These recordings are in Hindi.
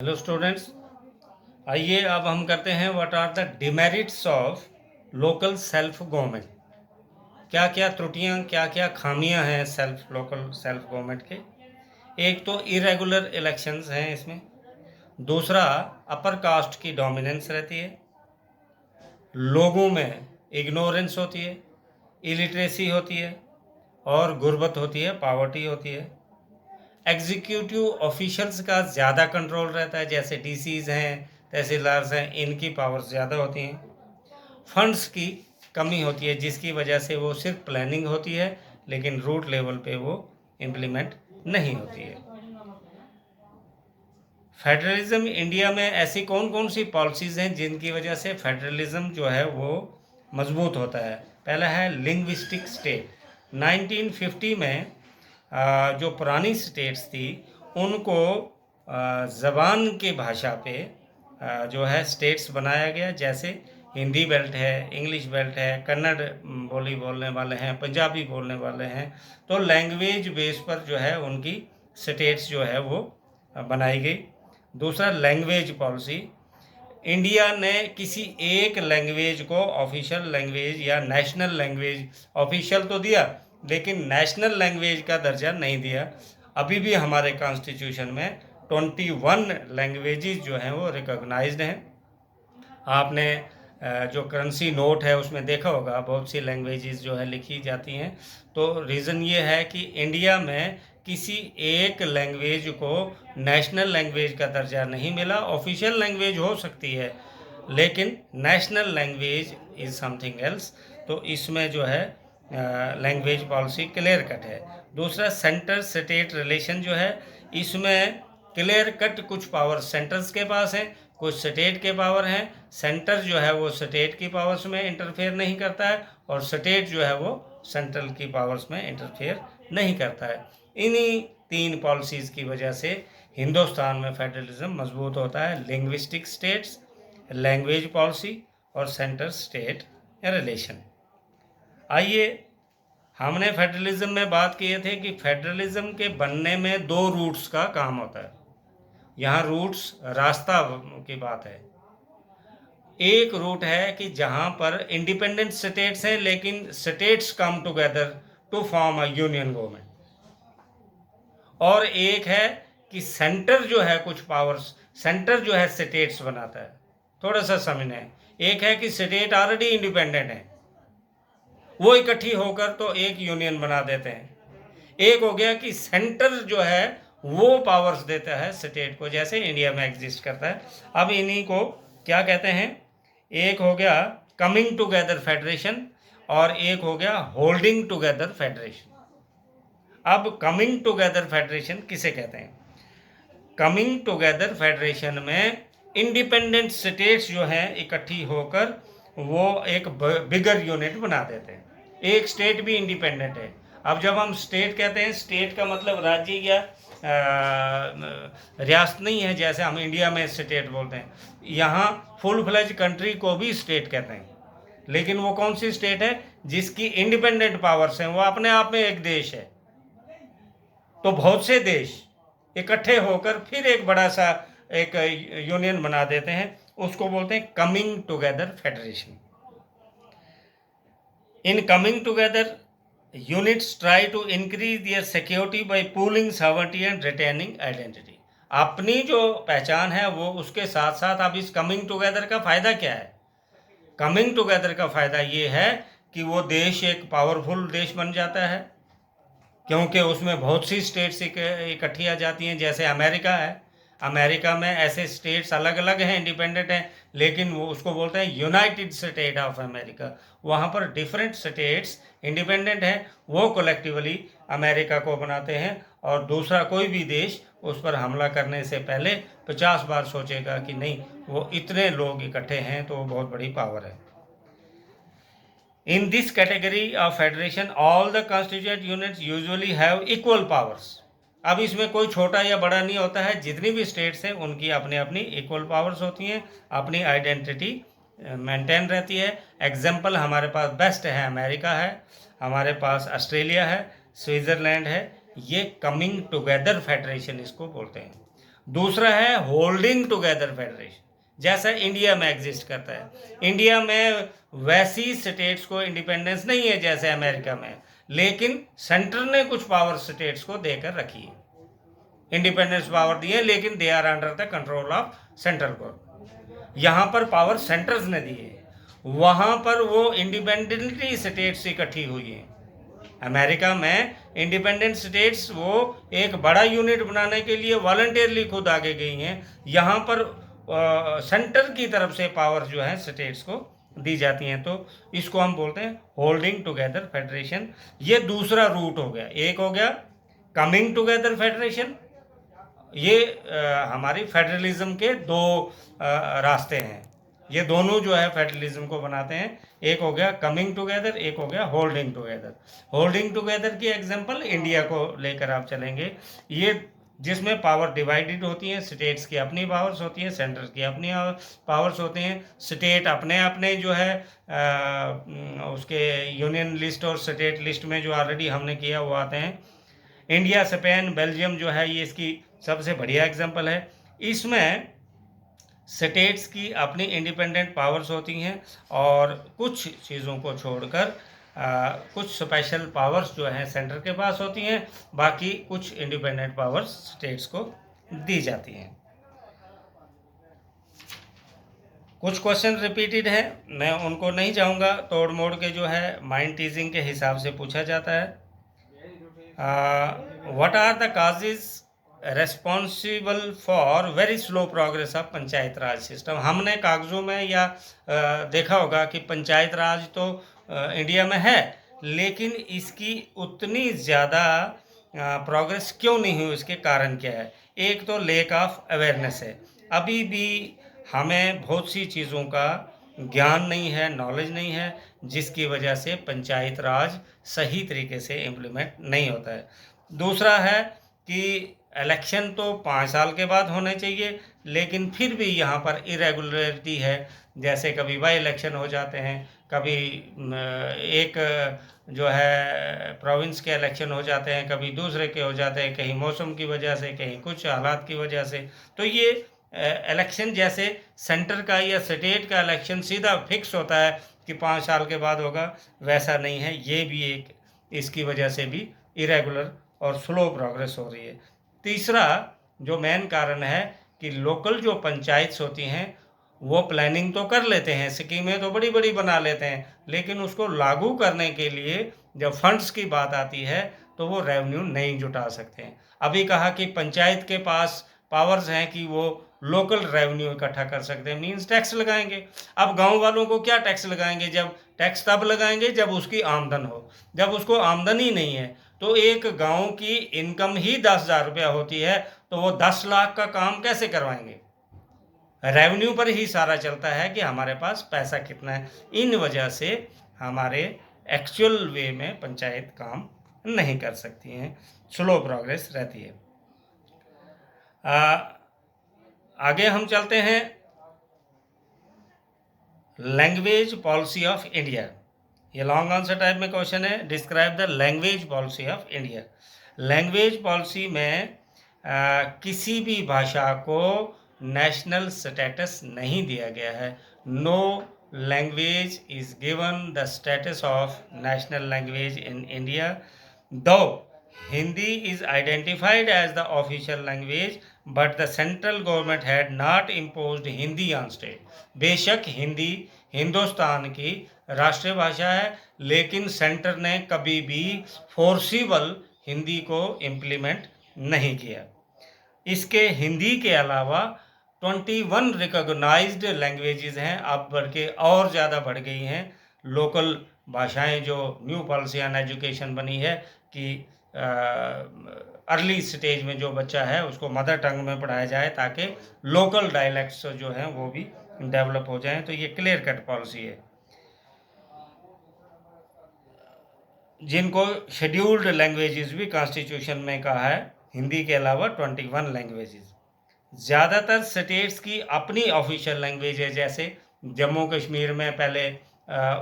हेलो स्टूडेंट्स, आइए अब हम करते हैं what are the demerits of local self government. क्या क्या त्रुटियां, क्या क्या खामियां हैं लोकल सेल्फ गवर्नमेंट के। एक तो इरेगुलर इलेक्शंस हैं इसमें। दूसरा, अपर कास्ट की डोमिनेंस रहती है। लोगों में इग्नोरेंस होती है, इलिटरेसी होती है और गुर्बत होती है, पावर्टी होती है। एग्जीक्यूटिव ऑफिशियल्स का ज़्यादा कंट्रोल रहता है, जैसे डीसीज हैं, तहसीलदार्स हैं, इनकी पावर्स ज़्यादा होती हैं। फंड्स की कमी होती है, जिसकी वजह से वो सिर्फ प्लानिंग होती है लेकिन रूट लेवल पे वो इम्प्लीमेंट नहीं होती है। फेडरलिज्म इंडिया में ऐसी कौन कौन सी पॉलिसीज़ हैं जिनकी वजह से फेडरलिज्म जो है वो मजबूत होता है। पहला है लिंग्विस्टिक स्टेट। 1950 में जो पुरानी स्टेट्स थी उनको ज़बान की भाषा पे जो है स्टेट्स बनाया गया। जैसे हिंदी बेल्ट है, इंग्लिश बेल्ट है, कन्नड़ बोली बोलने वाले हैं, पंजाबी बोलने वाले हैं, तो लैंग्वेज बेस पर जो है उनकी स्टेट्स जो है वो बनाई गई। दूसरा, लैंग्वेज पॉलिसी। इंडिया ने किसी एक लैंग्वेज को ऑफिशियल लैंग्वेज या नेशनल लैंग्वेज, ऑफिशियल तो दिया लेकिन नेशनल लैंग्वेज का दर्जा नहीं दिया। अभी भी हमारे कॉन्स्टिट्यूशन में 21 लैंग्वेजेस जो हैं वो रिकॉग्नाइज्ड हैं। आपने जो करेंसी नोट है उसमें देखा होगा, बहुत सी लैंग्वेजेस जो है लिखी जाती हैं। तो रीज़न ये है कि इंडिया में किसी एक लैंग्वेज को नेशनल लैंग्वेज का दर्जा नहीं मिला। ऑफिशियल लैंग्वेज हो सकती है लेकिन national language is something else. तो इसमें जो है लैंग्वेज पॉलिसी क्लियर कट है। दूसरा, सेंटर स्टेट रिलेशन जो है, इसमें क्लियर कट कुछ पावर सेंटर्स के पास है, कुछ स्टेट के पावर हैं। सेंटर जो है वो स्टेट की पावर्स में इंटरफेयर नहीं करता है और स्टेट जो है वो सेंट्रल की पावर्स में इंटरफेयर नहीं करता है। इन्हीं तीन पॉलिसीज़ की वजह से हिंदुस्तान में फेडरलिज्म मजबूत होता है। लिंग्विस्टिक स्टेट्स, लैंग्वेज पॉलिसी और सेंटर स्टेट रिलेशन। आइए, हमने फेडरलिज्म में बात किए थे कि फेडरलिज्म के बनने में दो रूट्स का काम होता है। यहाँ रूट्स रास्ता की बात है। एक रूट है कि जहाँ पर इंडिपेंडेंट स्टेट्स हैं लेकिन states come together to form a union government. और एक है कि सेंटर जो है कुछ पावर्स, सेंटर जो है स्टेट्स बनाता है। थोड़ा सा समझना है। एक है कि स्टेट ऑलरेडी इंडिपेंडेंट है, वो इकट्ठी होकर तो एक यूनियन बना देते हैं। एक हो गया कि सेंटर जो है वो पावर्स देता है स्टेट को, जैसे इंडिया में एग्जिस्ट करता है। अब इन्हीं को क्या कहते हैं, एक हो गया कमिंग टुगेदर फेडरेशन और एक हो गया होल्डिंग टुगेदर फेडरेशन। अब कमिंग टुगेदर फेडरेशन किसे कहते हैं? कमिंग टुगेदर फेडरेशन में इंडिपेंडेंट स्टेट्स जो हैं इकट्ठी होकर वो एक बिगर यूनिट बना देते हैं। एक स्टेट भी इंडिपेंडेंट है। अब जब हम स्टेट कहते हैं, स्टेट का मतलब राज्य या रियासत नहीं है, जैसे हम इंडिया में स्टेट बोलते हैं। यहाँ फुल फ्लेज कंट्री को भी स्टेट कहते हैं। लेकिन वो कौन सी स्टेट है? जिसकी इंडिपेंडेंट पावर्स हैं, वो अपने आप में एक देश है। तो बहुत से देश इकट्ठे होकर फिर एक बड़ा सा एक यूनियन बना देते हैं, उसको बोलते हैं coming together federation. In coming together units try to increase their security by pooling sovereignty and retaining identity. अपनी जो पहचान है वो उसके साथ साथ, अब इस कमिंग टुगेदर का फायदा क्या है? कमिंग टुगेदर का फायदा ये है कि वो देश एक पावरफुल देश बन जाता है, क्योंकि उसमें बहुत सी स्टेट्स इकट्ठी आ जाती हैं। जैसे अमेरिका है, अमेरिका में ऐसे स्टेट्स अलग अलग हैं, इंडिपेंडेंट हैं, लेकिन वो उसको बोलते हैं यूनाइटेड स्टेट ऑफ अमेरिका। वहाँ पर डिफरेंट स्टेट्स इंडिपेंडेंट हैं, वो कलेक्टिवली अमेरिका को बनाते हैं और दूसरा कोई भी देश उस पर हमला करने से पहले 50 बार सोचेगा कि नहीं, वो इतने लोग इकट्ठे हैं तो वो बहुत बड़ी पावर है। In this category of federation, all the constituent units usually have equal powers. अब इसमें कोई छोटा या बड़ा नहीं होता है, जितनी भी स्टेट्स हैं उनकी अपनी अपनी इक्वल पावर्स होती हैं, अपनी आइडेंटिटी मेंटेन रहती है। एग्जाम्पल हमारे पास बेस्ट है, अमेरिका है, हमारे पास ऑस्ट्रेलिया है, स्विट्ज़रलैंड है। ये कमिंग टुगेदर फेडरेशन इसको बोलते हैं। दूसरा है होल्डिंग टुगेदर फेडरेशन, जैसा इंडिया में एग्जिस्ट करता है। इंडिया में वैसी स्टेट्स को इंडिपेंडेंस नहीं है जैसे अमेरिका में, लेकिन सेंटर ने कुछ पावर स्टेट्स को देकर रखी है, इंडिपेंडेंस पावर दी है, लेकिन they are under the control of central government. यहाँ पर पावर सेंटर्स ने दी है, वहाँ पर वो इंडिपेंडेंटली स्टेट्स इकट्ठी हुई हैं। अमेरिका में इंडिपेंडेंट स्टेट्स वो एक बड़ा यूनिट बनाने के लिए वॉलंटियरली खुद आगे गई हैं। यहाँ पर सेंटर की तरफ से पावर जो है स्टेट्स को दी जाती हैं, तो इसको हम बोलते हैं होल्डिंग टुगेदर फेडरेशन। ये दूसरा रूट हो गया। एक हो गया कमिंग टुगेदर फेडरेशन, ये हमारी फेडरलिज्म के दो रास्ते हैं, ये दोनों जो है फेडरलिज्म को बनाते हैं। एक हो गया कमिंग टुगेदर, एक हो गया होल्डिंग टुगेदर। होल्डिंग टुगेदर की एग्जांपल इंडिया को लेकर आप चलेंगे, ये जिसमें पावर डिवाइडेड होती हैं, स्टेट्स की अपनी पावर्स होती हैं, सेंटर की अपनी पावर्स होती हैं। स्टेट अपने अपने जो है उसके यूनियन लिस्ट और स्टेट लिस्ट में जो ऑलरेडी हमने किया वो आते हैं। इंडिया, स्पेन, बेल्जियम जो है ये इसकी सबसे बढ़िया एग्जांपल है। इसमें स्टेट्स की अपनी इंडिपेंडेंट पावर्स होती हैं और कुछ चीज़ों को छोड़कर कुछ स्पेशल पावर्स जो हैं सेंटर के पास होती हैं, बाकी कुछ इंडिपेंडेंट पावर्स स्टेट्स को दी जाती हैं। कुछ क्वेश्चन रिपीटेड हैं, मैं उनको नहीं चाहूँगा, तोड़ मोड़ के जो है माइंड टीजिंग के हिसाब से पूछा जाता है। What are the causes responsible for very slow progress of Panchayat Raj system. हमने कागज़ों में या देखा होगा कि पंचायत राज तो इंडिया में है, लेकिन इसकी उतनी ज़्यादा प्रोग्रेस क्यों नहीं हुई, उसके कारण क्या है? एक तो लेक ऑफ अवेयरनेस है, अभी भी हमें बहुत सी चीज़ों का ज्ञान नहीं है, नॉलेज नहीं है, जिसकी वजह से पंचायत राज सही तरीके से इम्प्लीमेंट नहीं होता है। दूसरा है कि इलेक्शन तो 5 साल के बाद होने चाहिए, लेकिन फिर भी यहाँ पर इरेगुलरिटी है, जैसे कभी बाई इलेक्शन हो जाते हैं, कभी एक जो है प्रोविंस के इलेक्शन हो जाते हैं, कभी दूसरे के हो जाते हैं, कहीं मौसम की वजह से, कहीं कुछ हालात की वजह से। तो ये इलेक्शन जैसे सेंटर का या स्टेट का इलेक्शन सीधा फिक्स होता है कि 5 साल के बाद होगा, वैसा नहीं है। ये भी एक इसकी वजह से भी इरेगुलर और स्लो प्रोग्रेस हो रही है। तीसरा जो मेन कारण है कि लोकल जो पंचायत्स होती हैं वो प्लानिंग तो कर लेते हैं, स्कीमें तो बड़ी बड़ी बना लेते हैं, लेकिन उसको लागू करने के लिए जब फंड्स की बात आती है तो वो रेवेन्यू नहीं जुटा सकते हैं। अभी कहा कि पंचायत के पास पावर्स हैं कि वो लोकल रेवेन्यू इकट्ठा कर सकते हैं, मीन्स टैक्स लगाएंगे। अब गांव वालों को क्या टैक्स लगाएंगे? जब टैक्स तब लगाएंगे जब उसकी आमदन हो, जब उसको आमदन ही नहीं है। तो एक गांव की इनकम ही 10,000 रुपया होती है, तो वो 10 लाख का काम कैसे करवाएंगे? रेवेन्यू पर ही सारा चलता है कि हमारे पास पैसा कितना है। इन वजह से हमारे एक्चुअल वे में पंचायत काम नहीं कर सकती हैं, स्लो प्रोग्रेस रहती है। आगे हम चलते हैं, लैंग्वेज पॉलिसी ऑफ इंडिया। ये लॉन्ग आंसर टाइप में क्वेश्चन है। Describe the language policy of India. Language policy में किसी भी भाषा को नेशनल स्टेटस नहीं दिया गया है। No language is given the status of national language in India, though Hindi is identified as the official language, but the central government had not imposed Hindi on state. बेशक हिंदी हिंदुस्तान की राष्ट्रीय भाषा है, लेकिन सेंटर ने कभी भी फोर्सिबल हिंदी को इम्प्लीमेंट नहीं किया। इसके हिंदी के अलावा 21 रिकॉग्नाइज्ड लैंग्वेजेस हैं, अब बढ़ के और ज़्यादा बढ़ गई हैं। लोकल भाषाएं जो न्यू पॉलिसी ऑन एजुकेशन बनी है कि अर्ली स्टेज में जो बच्चा है उसको मदर टंग में पढ़ाया जाए ताकि लोकल डायलैक्ट्स जो हैं वो भी डेवलप हो जाएं। तो ये क्लियर कट पॉलिसी है। जिनको शेड्यूल्ड लैंग्वेजेस भी कॉन्स्टिट्यूशन में कहा है, हिंदी के अलावा 21 लैंग्वेजेस। ज़्यादातर स्टेट्स की अपनी ऑफिशियल लैंग्वेज है, जैसे जम्मू कश्मीर में पहले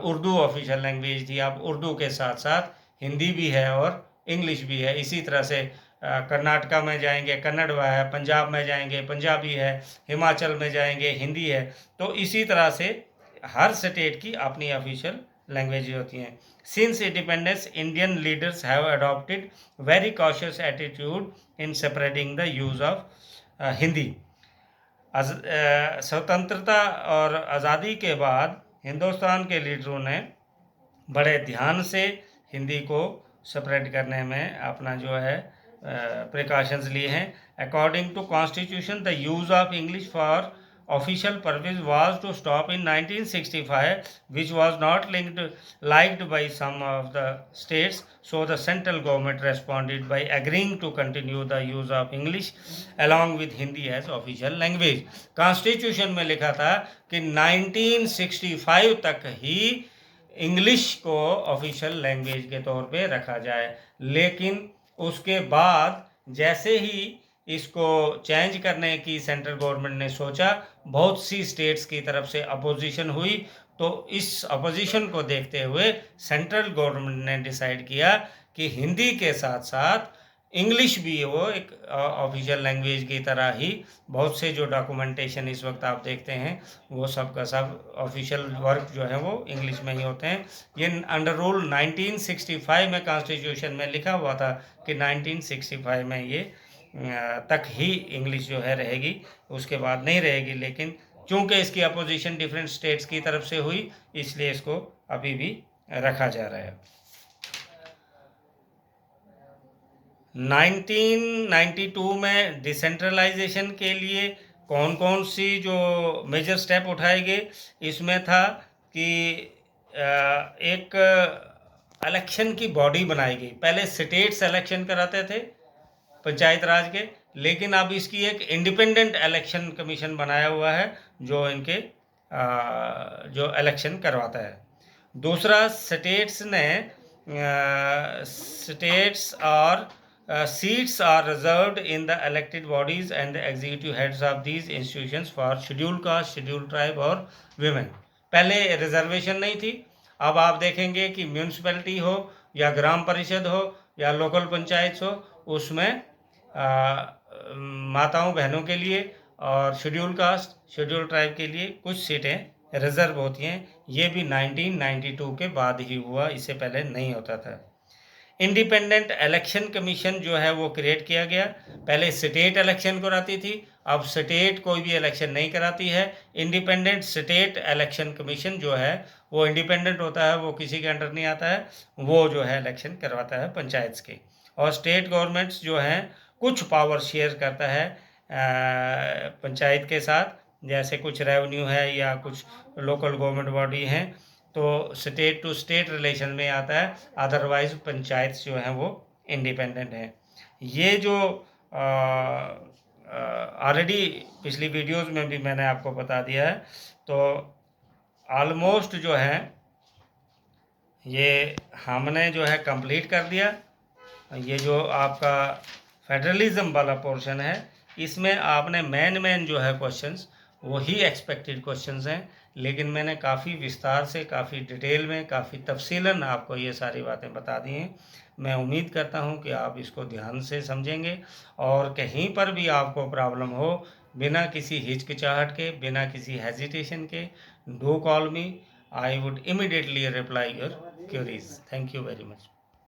उर्दू ऑफिशियल लैंग्वेज थी, अब उर्दू के साथ साथ हिंदी भी है और इंग्लिश भी है। इसी तरह से कर्नाटका में जाएंगे कन्नड़ है, पंजाब में जाएंगे पंजाबी है, हिमाचल में जाएंगे हिंदी है। तो इसी तरह से हर स्टेट की अपनी ऑफिशियल लैंग्वेज होती हैं। Since independence Indian leaders have adopted very cautious attitude in separating the use of Hindi. स्वतंत्रता और आज़ादी के बाद हिंदुस्तान के लीडरों ने बड़े ध्यान से हिंदी को सेपरेट करने में अपना जो है प्रिकॉशंस लिए हैं। According to constitution the use of English for official purpose was to stop in 1965, which was not liked by some of the states, so the central government responded by agreeing to continue the use of English along with Hindi as official language. Constitution में लिखा था कि 1965 तक ही इंग्लिश को ऑफिशियल लैंग्वेज के तौर पे रखा जाए, लेकिन उसके बाद जैसे ही इसको चेंज करने की सेंट्रल गवर्नमेंट ने सोचा, बहुत सी स्टेट्स की तरफ से अपोजिशन हुई। तो इस अपोजिशन को देखते हुए सेंट्रल गवर्नमेंट ने डिसाइड किया कि हिंदी के साथ साथ इंग्लिश भी वो एक ऑफिशियल लैंग्वेज की तरह ही, बहुत से जो डॉक्यूमेंटेशन इस वक्त आप देखते हैं वो सब का सब ऑफिशियल वर्क जो है वो इंग्लिश में ही होते हैं। ये अंडर रूल 1965 में कॉन्स्टिट्यूशन में लिखा हुआ था कि 1965 में ये तक ही इंग्लिश जो है रहेगी, उसके बाद नहीं रहेगी। लेकिन चूंकि इसकी अपोजिशन डिफरेंट स्टेट्स की तरफ से हुई, इसलिए इसको अभी भी रखा जा रहा है। 1992 में डिसेंट्रलाइजेशन के लिए कौन कौन सी जो मेजर स्टेप उठाए गए, इसमें था कि एक इलेक्शन की बॉडी बनाई गई। पहले स्टेट्स इलेक्शन कराते थे पंचायत राज के, लेकिन अब इसकी एक इंडिपेंडेंट इलेक्शन कमीशन बनाया हुआ है जो इनके जो इलेक्शन करवाता है। दूसरा, स्टेट्स और seats are reserved in the elected bodies and the executive heads of these institutions for schedule caste, schedule tribe और विमेन। पहले रिजर्वेशन नहीं थी, अब आप देखेंगे कि म्यूनसिपैलिटी हो या ग्राम परिषद हो या लोकल पंचायत हो, उसमें माताओं बहनों के लिए और शेड्यूल कास्ट शेड्यूल ट्राइब के लिए कुछ सीटें रिजर्व होती हैं। ये भी 1992 के बाद ही हुआ, इससे पहले नहीं होता था। इंडिपेंडेंट इलेक्शन कमीशन जो है वो क्रिएट किया गया। पहले स्टेट इलेक्शन कराती थी, अब स्टेट कोई भी इलेक्शन नहीं कराती है। इंडिपेंडेंट स्टेट इलेक्शन कमीशन जो है वो इंडिपेंडेंट होता है, वो किसी के अंडर नहीं आता है, वो जो है इलेक्शन करवाता है पंचायत के। और स्टेट गवर्नमेंट्स जो हैं कुछ पावर शेयर करता है पंचायत के साथ, जैसे कुछ रेवेन्यू है या कुछ लोकल गवर्नमेंट बॉडी हैं, तो स्टेट टू स्टेट रिलेशन में आता है। अदरवाइज पंचायत जो हैं वो इंडिपेंडेंट हैं। ये जो ऑलरेडी पिछली वीडियोस में भी मैंने आपको बता दिया है। तो ऑलमोस्ट जो है ये हमने जो है कंप्लीट कर दिया। ये जो आपका फेडरलिज्म वाला पोर्शन है, इसमें आपने मेन जो है क्वेश्चंस वही एक्सपेक्टेड क्वेश्चंस हैं, लेकिन मैंने काफ़ी विस्तार से, काफ़ी डिटेल में, काफ़ी तफसीलन आपको ये सारी बातें बता दी हैं। मैं उम्मीद करता हूँ कि आप इसको ध्यान से समझेंगे और कहीं पर भी आपको प्रॉब्लम हो, बिना किसी हिचकिचाहट के, बिना किसी हेजिटेशन के, do call me, I would immediately reply your queries. Thank you very much.